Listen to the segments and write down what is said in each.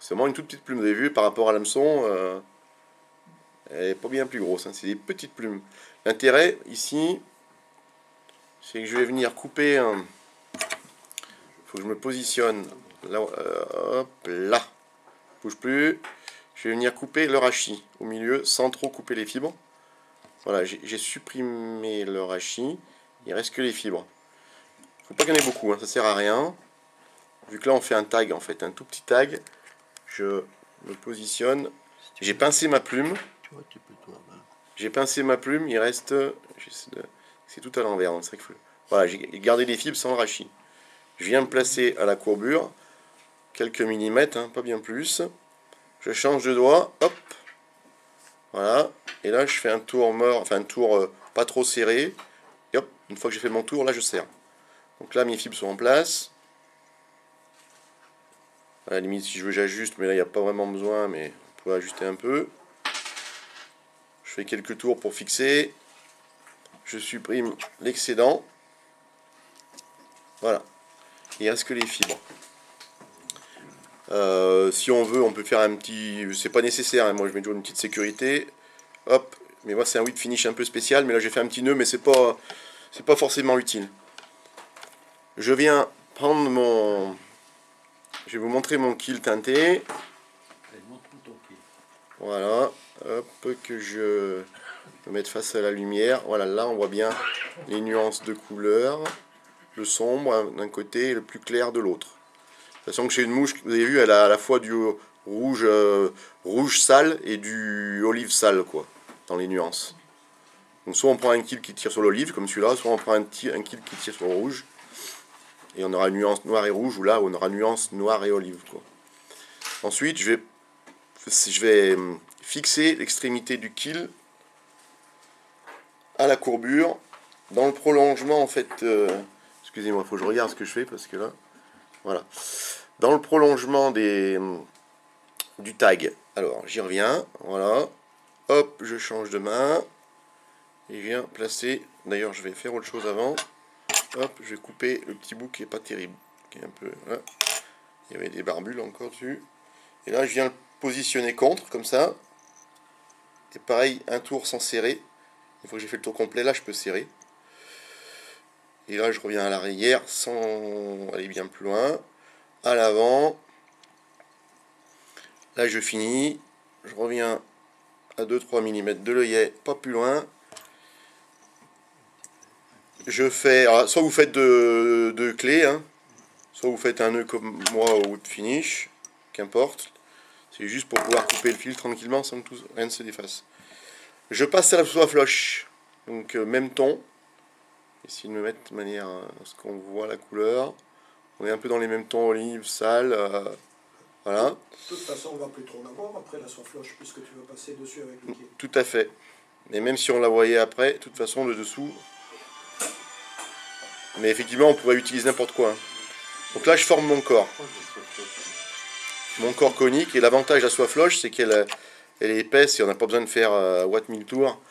C'est vraiment une toute petite plume. Vous avez vu, par rapport à l'hameçon, elle n'est pas bien plus grosse. Hein. C'est des petites plumes. L'intérêt, ici, c'est que je vais venir couper... Il faut que je me positionne. Là, hop, là. Bouge plus. Je vais venir couper le rachis au milieu, sans trop couper les fibres. Voilà, j'ai supprimé le rachis. Il reste que les fibres. Il ne faut pas qu'il y en ait beaucoup, hein, ça sert à rien. Vu que là on fait un tag en fait, un tout petit tag, je me positionne. J'ai pincé ma plume. J'ai pincé ma plume, il reste. C'est tout à l'envers. Donc voilà, j'ai gardé les fibres sans le rachis. Je viens me placer à la courbure, quelques millimètres, hein, pas bien plus. Je change de doigt, hop. Voilà, et là je fais un tour mort, enfin un tour pas trop serré. Et hop, une fois que j'ai fait mon tour, là je serre. Donc là mes fibres sont en place. À la limite si je veux j'ajuste, mais là il n'y a pas vraiment besoin, mais on peut ajuster un peu. Je fais quelques tours pour fixer. Je supprime l'excédent. Voilà. Il reste que les fibres. Si on veut, on peut faire un petit... C'est pas nécessaire, hein. Moi je mets toujours une petite sécurité. Hop. Mais moi c'est un whip finish un peu spécial. Mais là j'ai fait un petit nœud, mais c'est pas forcément utile. Je viens prendre mon... Je vais vous montrer mon kill teinté. Voilà. Hop, que je me mette face à la lumière. Voilà, là on voit bien les nuances de couleurs. Le sombre d'un côté et le plus clair de l'autre. De toute façon que j'ai une mouche, vous avez vu, elle a à la fois du rouge, rouge sale et du olive sale, quoi, dans les nuances. Donc soit on prend un kill qui tire sur l'olive, comme celui-là, soit on prend un kill qui tire sur le rouge. Et on aura une nuance noire et rouge, ou là on aura une nuance noire et olive, quoi. Ensuite, je vais fixer l'extrémité du kill à la courbure, dans le prolongement, en fait... excusez-moi, il faut que je regarde ce que je fais, parce que là... Voilà. Dans le prolongement du tag. Alors, j'y reviens. Voilà. Hop, je change de main. Et je viens placer... D'ailleurs, je vais faire autre chose avant. Hop, je vais couper le petit bout qui n'est pas terrible. Qui est un peu... Là. Il y avait des barbules encore dessus. Et là, je viens le positionner contre, comme ça. Et pareil, un tour sans serrer. Une fois que j'ai fait le tour complet, là, je peux serrer. Et là, je reviens à l'arrière sans aller bien plus loin. À l'avant. Là, je finis. Je reviens à 2-3 mm de l'œillet, pas plus loin. Je fais... Alors, soit vous faites deux clés, hein, soit vous faites un nœud comme moi au whip finish. Qu'importe. C'est juste pour pouvoir couper le fil tranquillement sans que rien ne se défasse. Je passe à la soie floche. Donc, même ton. Essayer de me mettre de manière à ce qu'on voit la couleur. On est un peu dans les mêmes tons, olive, sale, voilà. De toute façon, on va plus trop en avoir après la soie floche, puisque tu vas passer dessus avec le kill. Tout à fait. Mais même si on la voyait après, de toute façon, le dessous... Mais effectivement, on pourrait utiliser n'importe quoi. Hein. Donc là, je forme mon corps. Mon corps conique. Et l'avantage de la soie floche, c'est qu'elle est épaisse et on n'a pas besoin de faire watt 1000 tours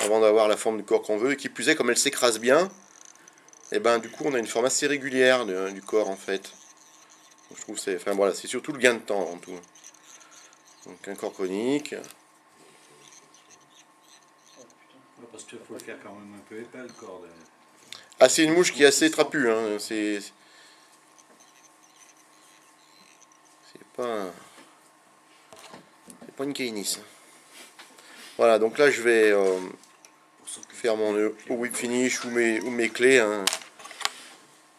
avant d'avoir la forme du corps qu'on veut. Et qui plus est, comme elle s'écrase bien, et ben du coup on a une forme assez régulière du corps en fait. Donc, je trouve c'est, enfin voilà, c'est surtout le gain de temps en tout. Donc un corps conique. Parce qu'il faut le faire quand même un peu épais le corps. Ah, c'est une mouche qui est assez trapue, hein. C'est pas une caïnis. Voilà, donc là je vais faire mon nœud au whip finish ou mes clés. Hein.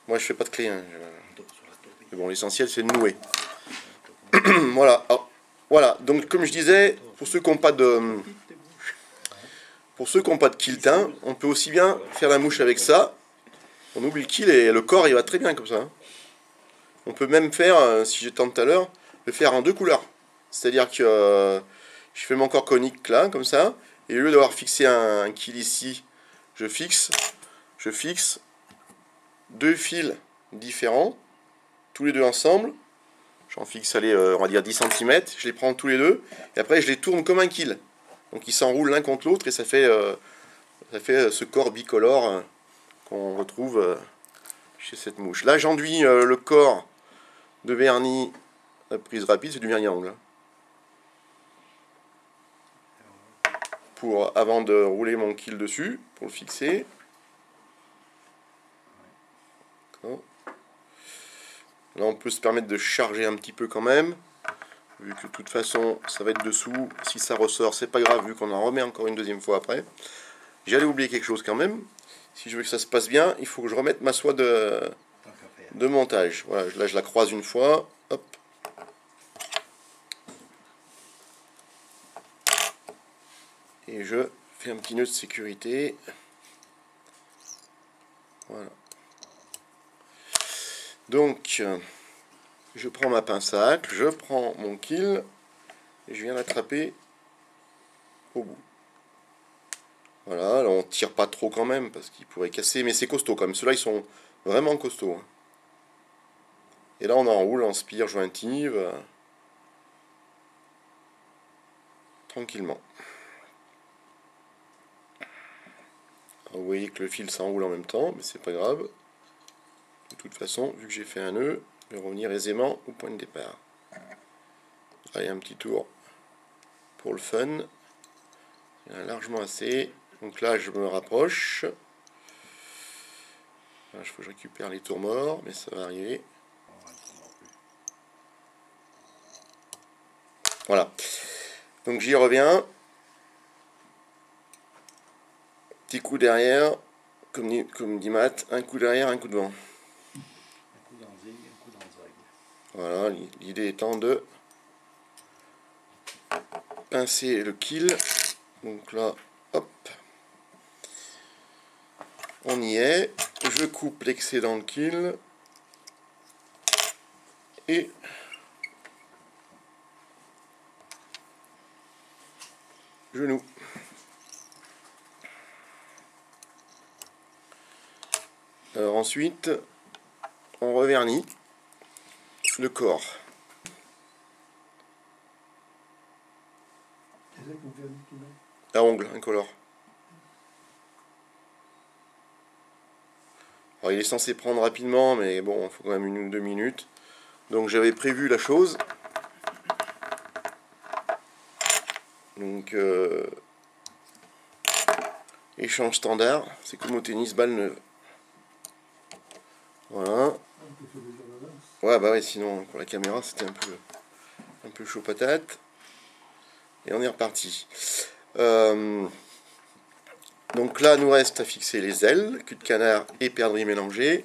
Moi je fais pas de clés. Hein. Mais bon, l'essentiel c'est de nouer. Voilà. Alors, voilà. Donc comme je disais, pour ceux qui n'ont pas de kill teint, on peut aussi bien faire la mouche avec ça. On oublie le kill et le corps il va très bien comme ça. Hein. On peut même faire, si j'ai tenté tout à l'heure, le faire en deux couleurs. C'est-à-dire que je fais mon corps conique là, comme ça, et au lieu d'avoir fixé un kill ici, je fixe deux fils différents, tous les deux ensemble. J'en fixe, allez, on va dire 10 cm, je les prends tous les deux, et après je les tourne comme un kill. Donc ils s'enroulent l'un contre l'autre, et ça fait ce corps bicolore qu'on retrouve chez cette mouche. Là j'enduis le corps de vernis La prise rapide, c'est du vernis à ongles. Avant de rouler mon kill dessus, pour le fixer. Là, on peut se permettre de charger un petit peu quand même. Vu que de toute façon, ça va être dessous. Si ça ressort, c'est pas grave, vu qu'on en remet encore une deuxième fois après. J'allais oublier quelque chose quand même. Si je veux que ça se passe bien, il faut que je remette ma soie de montage. Voilà, là je la croise une fois. Hop. Et je fais un petit nœud de sécurité. Voilà. Donc, je prends ma pince à hacle, je prends mon kill et je viens l'attraper au bout. Voilà, là on tire pas trop quand même parce qu'il pourrait casser, mais c'est costaud quand même. Ceux-là ils sont vraiment costauds. Hein. Et là on enroule en spire jointive tranquillement. Alors, vous voyez que le fil s'enroule en même temps, mais c'est pas grave. De toute façon, vu que j'ai fait un nœud, je vais revenir aisément au point de départ. Allez, un petit tour pour le fun. Il y en a largement assez. Donc là, je me rapproche. Il faut que je récupère les tours morts, mais ça va arriver. Voilà. Donc j'y reviens. Petit coup derrière, comme dit Matt, un coup derrière, un coup devant. Un coup dans le zig, un coup dans le zag. Voilà, l'idée étant de pincer le kill. Donc là, hop, on y est. Je coupe l'excédent de kill et je noue. Alors ensuite, on revernit le corps. À ongles, incolore. Alors il est censé prendre rapidement, mais bon, il faut quand même 1 ou 2 minutes. Donc j'avais prévu la chose. Donc échange standard, c'est comme au tennis, balle neuve. Voilà. Ouais, bah ouais, sinon pour la caméra c'était un peu chaud patate. Et on est reparti. Donc là, nous reste à fixer les ailes, cul de canard et perdrix mélangés.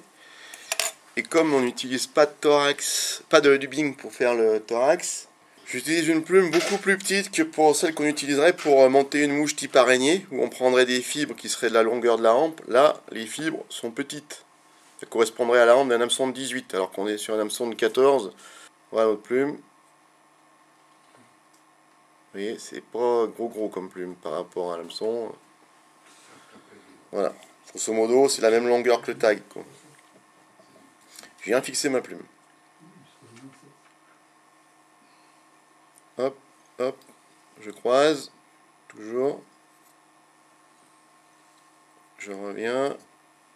Et comme on n'utilise pas de thorax, pas de dubbing pour faire le thorax, j'utilise une plume beaucoup plus petite que pour celle qu'on utiliserait pour monter une mouche type araignée, où on prendrait des fibres qui seraient de la longueur de la hampe. Là, les fibres sont petites. Ça correspondrait à la hampe d'un hameçon de 18, alors qu'on est sur un hameçon de 14. Voilà notre plume. Vous voyez, c'est pas gros comme plume par rapport à l'hameçon. Voilà. Grosso modo, c'est la même longueur que le tag, quoi. Je viens fixer ma plume. Hop, hop, je croise, toujours. Je reviens,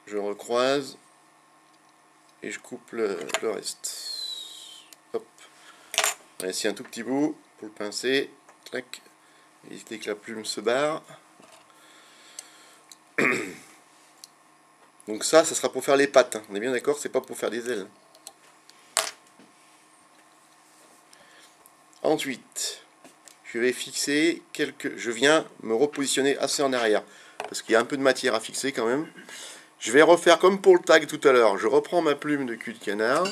je recroise. Et je coupe le reste. Hop. On va essayer un tout petit bout pour le pincer. Tac. Éviter que la plume se barre. Donc ça sera pour faire les pattes. Hein. On est bien d'accord, c'est pas pour faire des ailes. Ensuite, je vais fixer quelques... Je viens me repositionner assez en arrière. Parce qu'il y a un peu de matière à fixer quand même. Je vais refaire comme pour le tag tout à l'heure. Je reprends ma plume de cul de canard.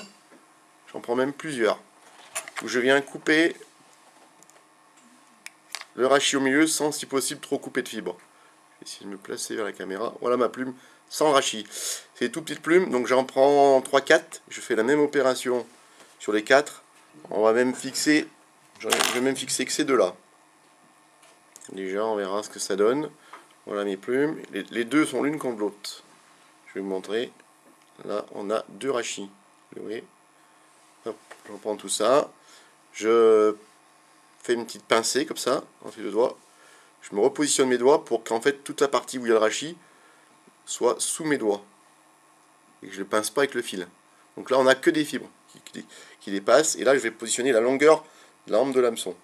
J'en prends même plusieurs. Où je viens couper le rachis au milieu sans, si possible, trop couper de fibres. Je vais essayer de me placer vers la caméra. Voilà ma plume sans rachis. C'est des tout petites plumes, donc j'en prends 3-4. Je fais la même opération sur les 4. On va même fixer, je vais même fixer que ces deux-là. Déjà, on verra ce que ça donne. Voilà mes plumes. Les deux sont l'une contre l'autre. Je vais vous montrer. Là, on a 2 rachis. Vous voyez. Hop, je reprends tout ça. Je fais une petite pincée comme ça, entre les 2 doigts. Je me repositionne mes doigts pour qu'en fait toute la partie où il y a le rachis soit sous mes doigts. Et que je ne le pince pas avec le fil. Donc là, on n'a que des fibres. qui dépasse. Et là, je vais positionner la longueur de la hampe de l'hameçon.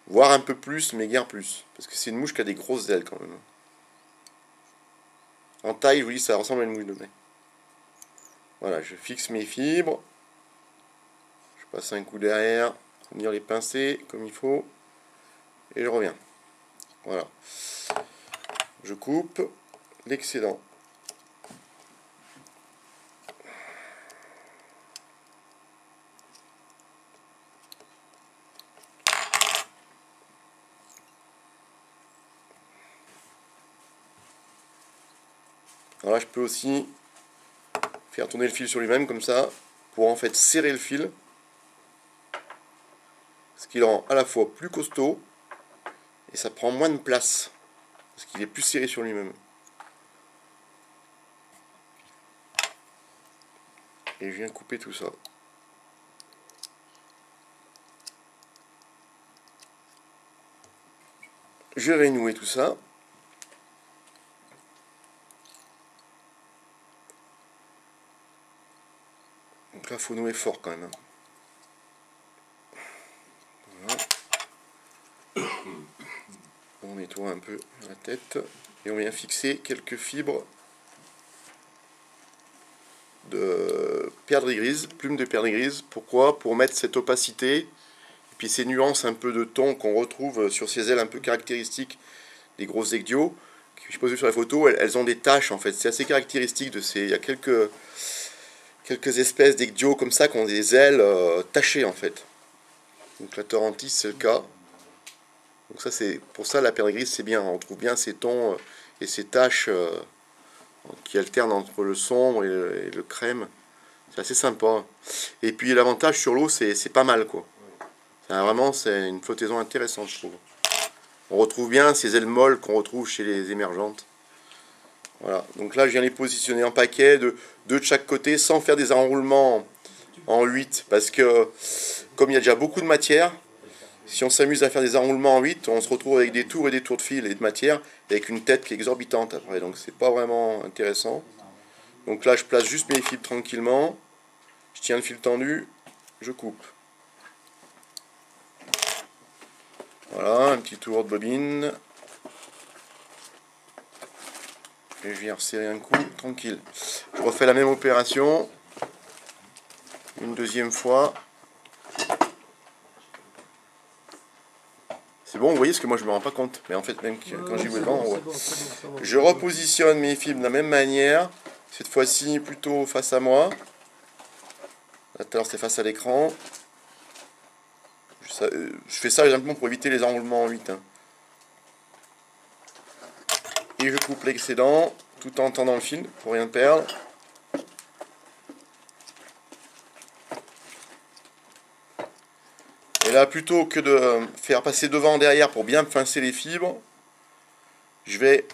Voire un peu plus, mais guère plus. Parce que c'est une mouche qui a des grosses ailes quand même. En taille, je vous dis, ça ressemble à une mouche de mai. Voilà, je fixe mes fibres. Je passe un coup derrière, venir les pincer comme il faut. Et je reviens. Voilà. Je coupe l'excédent. Alors là, je peux aussi faire tourner le fil sur lui-même comme ça, pour en fait serrer le fil, ce qui le rend à la fois plus costaud et ça prend moins de place, parce qu'il est plus serré sur lui-même. Et je viens couper tout ça. Je vais nouer tout ça. Donc là, il faut nouer fort quand même. Voilà. On nettoie un peu la tête. Et on vient fixer quelques fibres de perdrix grise, plumes de perdrix grise. Pourquoi? Pour mettre cette opacité et puis ces nuances un peu de ton qu'on retrouve sur ces ailes un peu caractéristiques des grosses ecdios. Je pose sur la photo, elles ont des taches en fait. C'est assez caractéristique de ces. Il y a quelques espèces d'ecdios comme ça qui ont des ailes tachées en fait. Donc la Torantis c'est le cas. Donc ça c'est pour ça la perdrix grise c'est bien. On trouve bien ces tons et ces taches qui alternent entre le sombre et le crème. C'est assez sympa. Et puis l'avantage sur l'eau c'est pas mal quoi. Vraiment c'est une flottaison intéressante je trouve. On retrouve bien ces ailes molles qu'on retrouve chez les émergentes. Voilà, donc là je viens les positionner en paquet, deux de chaque côté, sans faire des enroulements en 8, parce que comme il y a déjà beaucoup de matière, si on s'amuse à faire des enroulements en 8, on se retrouve avec des tours et des tours de fil et de matière, avec une tête qui est exorbitante après, donc c'est pas vraiment intéressant. Donc là je place juste mes fibres tranquillement, je tiens le fil tendu, je coupe. Voilà, un petit tour de bobine. Et je viens resserrer un coup, tranquille. Je refais la même opération. Une deuxième fois. C'est bon, vous voyez, ce que moi je me rends pas compte. Mais en fait, même quand j'y vais devant, ouais. Je repositionne mes fibres de la même manière. Cette fois-ci, plutôt face à moi. Là, tout à l'heure, c'était face à l'écran. Je fais ça simplement pour éviter les enroulements en 8. Hein. Et je coupe l'excédent tout en tendant le fil pour rien perdre. Et là, plutôt que de faire passer devant derrière pour bien pincer les fibres, je vais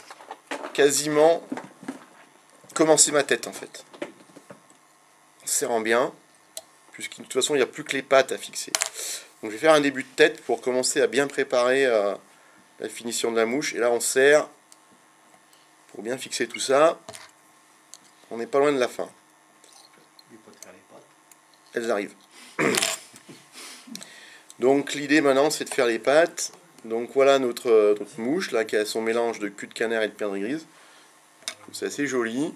quasiment commencer ma tête en fait. En serrant bien, puisque de toute façon il n'y a plus que les pattes à fixer. Donc je vais faire un début de tête pour commencer à bien préparer la finition de la mouche. Et là on serre pour bien fixer tout ça. On n'est pas loin de la fin. Elles arrivent. Donc l'idée maintenant c'est de faire les pattes. Donc voilà notre mouche là qui a son mélange de cul de canard et de perdrix grise. C'est assez joli.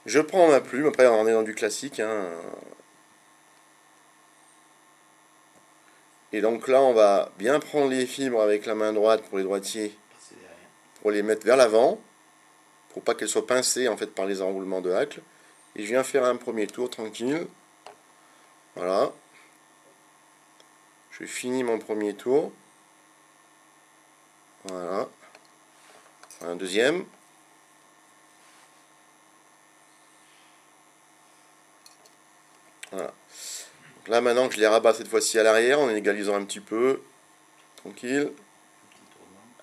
Je prends ma plume, après on est dans du classique. Hein. Et donc là on va bien prendre les fibres avec la main droite pour les droitiers. Pour les mettre vers l'avant. Pour pas qu'elles soient pincées en fait par les enroulements de hacle. Et je viens faire un premier tour tranquille. Voilà. Je finis mon premier tour. Voilà. Un deuxième. Voilà. Donc là maintenant que je les rabats cette fois-ci à l'arrière, en égalisant un petit peu. Tranquille.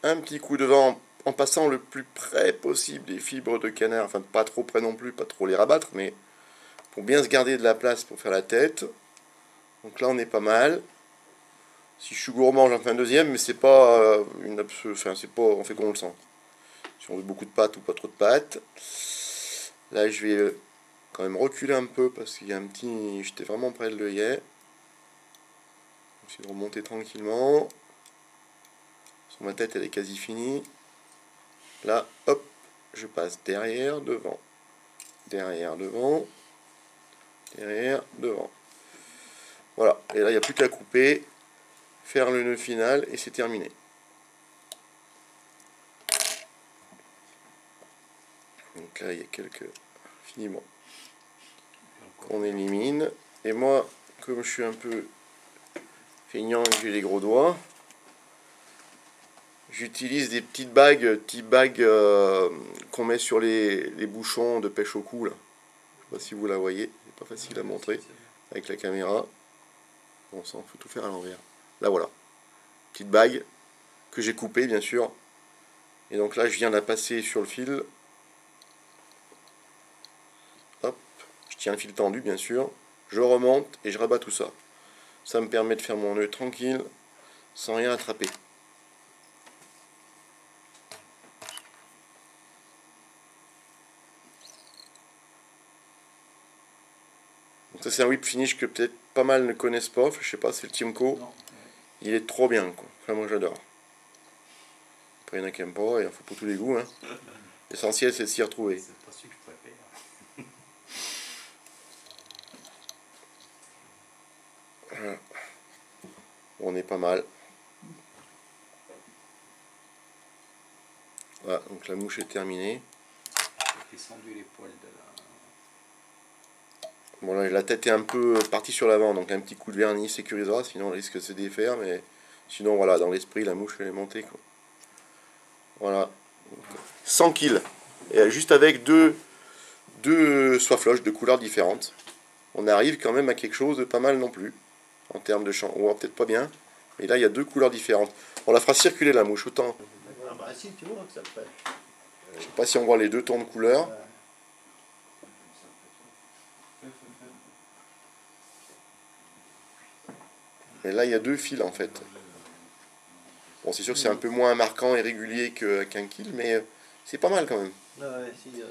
Un petit coup de vent en passant le plus près possible des fibres de canard. Enfin pas trop près non plus, pas trop les rabattre, mais pour bien se garder de la place pour faire la tête. Donc là on est pas mal. Si je suis gourmand, j'en fais un deuxième, mais c'est pas une enfin c'est pas, on fait comme on le sent. Si on veut beaucoup de pâtes ou pas trop de pâtes. Là je vais quand même reculer un peu parce qu'il y a un petit... J'étais vraiment près de l'œillet. J'essaie de remonter tranquillement. Sur ma tête, elle est quasi finie. Là, hop, je passe derrière, devant. Derrière, devant. Derrière, devant. Voilà, et là, il n'y a plus qu'à couper, faire le nœud final et c'est terminé. Donc là, il y a quelques filaments qu'on élimine. Et moi, comme je suis un peu feignant et que j'ai les gros doigts, j'utilise des petites bagues, qu'on met sur les bouchons de pêche au cou. Là. Je sais pas si vous la voyez, c'est pas facile à montrer avec la caméra. Bon sang, faut tout faire à l'envers. Là voilà, petite bague que j'ai coupée bien sûr. Et donc là, je viens de la passer sur le fil. Hop, je tiens le fil tendu bien sûr. Je remonte et je rabats tout ça. Ça me permet de faire mon nœud tranquille, sans rien attraper. Donc ça c'est un whip finish que peut-être pas mal ne connaissent pas. Je sais pas, c'est le Tiemco. Non. Il est trop bien quoi. Enfin moi j'adore. Après il y en a qui n'aiment pas, et il faut pour tous les goûts. Hein. L'essentiel c'est de s'y retrouver. C'est pas celui que je préfère. Voilà. On est pas mal. Voilà, donc la mouche est terminée. J'ai descendu les poils de la... Bon là la tête est un peu partie sur l'avant, donc un petit coup de vernis sécurisera, sinon on risque de se défaire, mais sinon voilà, dans l'esprit la mouche elle est montée quoi. Voilà. 100 kills. Et juste avec deux soifloches de couleurs différentes. On arrive quand même à quelque chose de pas mal non plus. En termes de champ. Ou peut-être pas bien. Mais là il y a deux couleurs différentes. On la fera circuler la mouche autant. Ah bah si, tu vois que ça fait. Je sais pas si on voit les deux tons de couleurs. Mais là il y a deux fils en fait. Bon c'est sûr que c'est un peu moins marquant et régulier qu'un kill, mais c'est pas mal quand même. Ah ouais, si,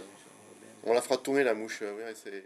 On la fera tourner la mouche. Ouais, c'est...